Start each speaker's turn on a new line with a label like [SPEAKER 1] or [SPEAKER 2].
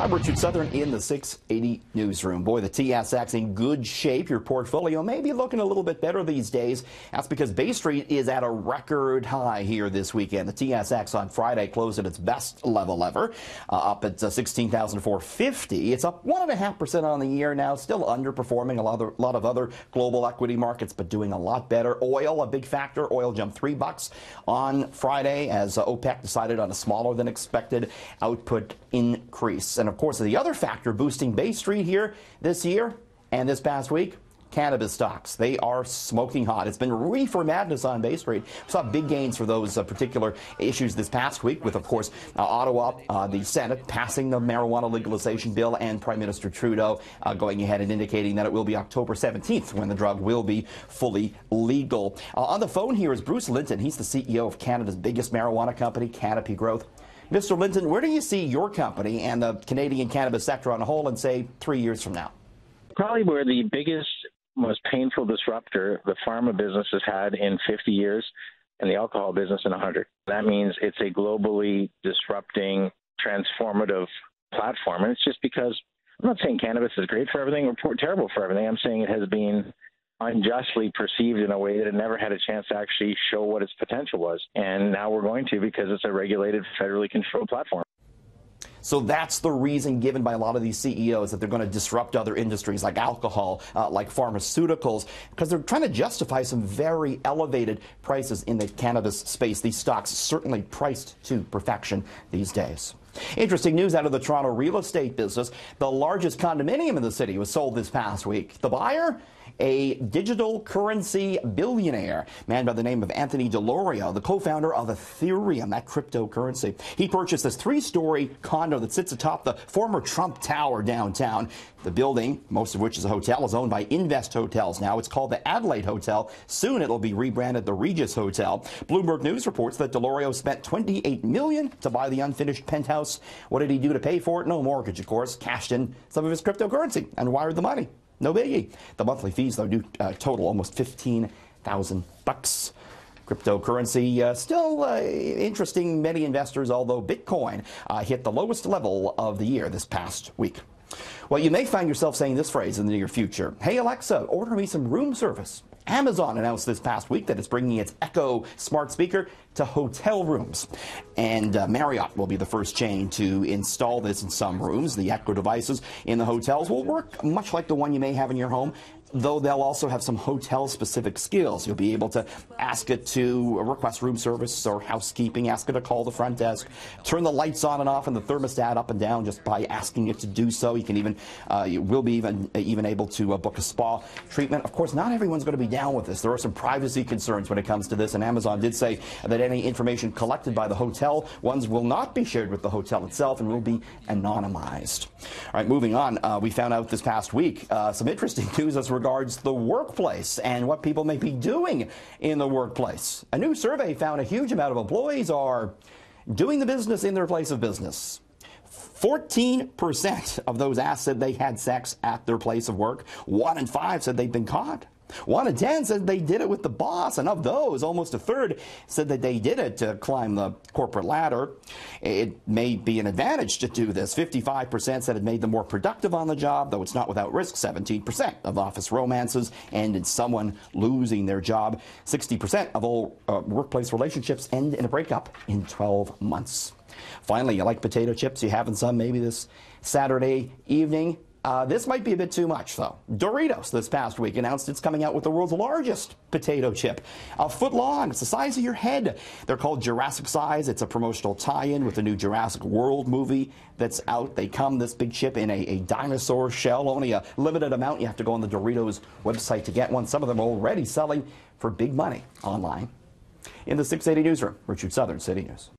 [SPEAKER 1] I'm Richard Southern in the 680 newsroom. Boy, the TSX in good shape. Your portfolio may be looking a little bit better these days. That's because Bay Street is at a record high here this weekend. The TSX on Friday closed at its best level ever, up at 16,450. It's up 1.5% on the year now, still underperforming a lot of other global equity markets, but doing a lot better. Oil, a big factor. Oil jumped $3 on Friday as OPEC decided on a smaller than expected output increase. And of course, the other factor boosting Bay Street here this year and this past week, cannabis stocks. They are smoking hot. It's been reefer madness on Bay Street. We saw big gains for those particular issues this past week with, of course, Ottawa, the Senate passing the marijuana legalization bill, and Prime Minister Trudeau going ahead and indicating that it will be October 17th when the drug will be fully legal. On the phone here is Bruce Linton. He's the CEO of Canada's biggest marijuana company, Canopy Growth. Mr. Linton, where do you see your company and the Canadian cannabis sector on a whole in, say, 3 years from now?
[SPEAKER 2] Probably where the biggest, most painful disruptor the pharma business has had in 50 years and the alcohol business in 100. That means it's a globally disrupting, transformative platform. And it's just because I'm not saying cannabis is great for everything or terrible for everything. I'm saying it has been unjustly perceived in a way that it never had a chance to actually show what its potential was. And now we're going to, because it's a regulated, federally controlled platform.
[SPEAKER 1] So that's the reason given by a lot of these CEOs that they're going to disrupt other industries like alcohol, like pharmaceuticals, because they're trying to justify some very elevated prices in the cannabis space. These stocks certainly priced to perfection these days. Interesting news out of the Toronto real estate business. The largest condominium in the city was sold this past week. The buyer? A digital currency billionaire, man by the name of Anthony Delorio, the co-founder of Ethereum, that cryptocurrency. He purchased this 3-story condo that sits atop the former Trump Tower downtown. The building, most of which is a hotel, is owned by Invest Hotels now. It's called the Adelaide Hotel. Soon it'll be rebranded the Regis Hotel. Bloomberg News reports that Delorio spent $28 million to buy the unfinished penthouse. What did he do to pay for it? No mortgage, of course. Cashed in some of his cryptocurrency and wired the money. No biggie. The monthly fees, though, do total almost $15,000. Cryptocurrency still interesting many investors, although Bitcoin hit the lowest level of the year this past week. Well, you may find yourself saying this phrase in the near future. Hey, Alexa, order me some room service. Amazon announced this past week that it's bringing its Echo smart speaker to hotel rooms. And Marriott will be the first chain to install this in some rooms. The Echo devices in the hotels will work much like the one you may have in your home, though they'll also have some hotel-specific skills. You'll be able to ask it to request room service or housekeeping, ask it to call the front desk, turn the lights on and off and the thermostat up and down just by asking it to do so. You can even, you will be even able to book a spa treatment. Of course, not everyone's going to be down with this. There are some privacy concerns when it comes to this, and Amazon did say that any information collected by the hotel ones will not be shared with the hotel itself and will be anonymized. All right, moving on, we found out this past week some interesting news as regards the workplace and what people may be doing in the workplace. A new survey found a huge amount of employees are doing the business in their place of business. 14% of those asked said they had sex at their place of work. 1 in 5 said they'd been caught. 1 in 10 said they did it with the boss, and of those, almost a third said that they did it to climb the corporate ladder. It may be an advantage to do this. 55% said it made them more productive on the job, though it's not without risk. 17% of office romances end in someone losing their job. 60% of all workplace relationships end in a breakup in 12 months. Finally, you like potato chips? You having some maybe this Saturday evening? This might be a bit too much, though. Doritos this past week announced it's coming out with the world's largest potato chip. A foot long. It's the size of your head. They're called Jurassic Size. It's a promotional tie-in with the new Jurassic World movie that's out. They come, this big chip, in a dinosaur shell. Only a limited amount. You have to go on the Doritos website to get one. Some of them are already selling for big money online. In the 680 newsroom, Richard Southern, City News.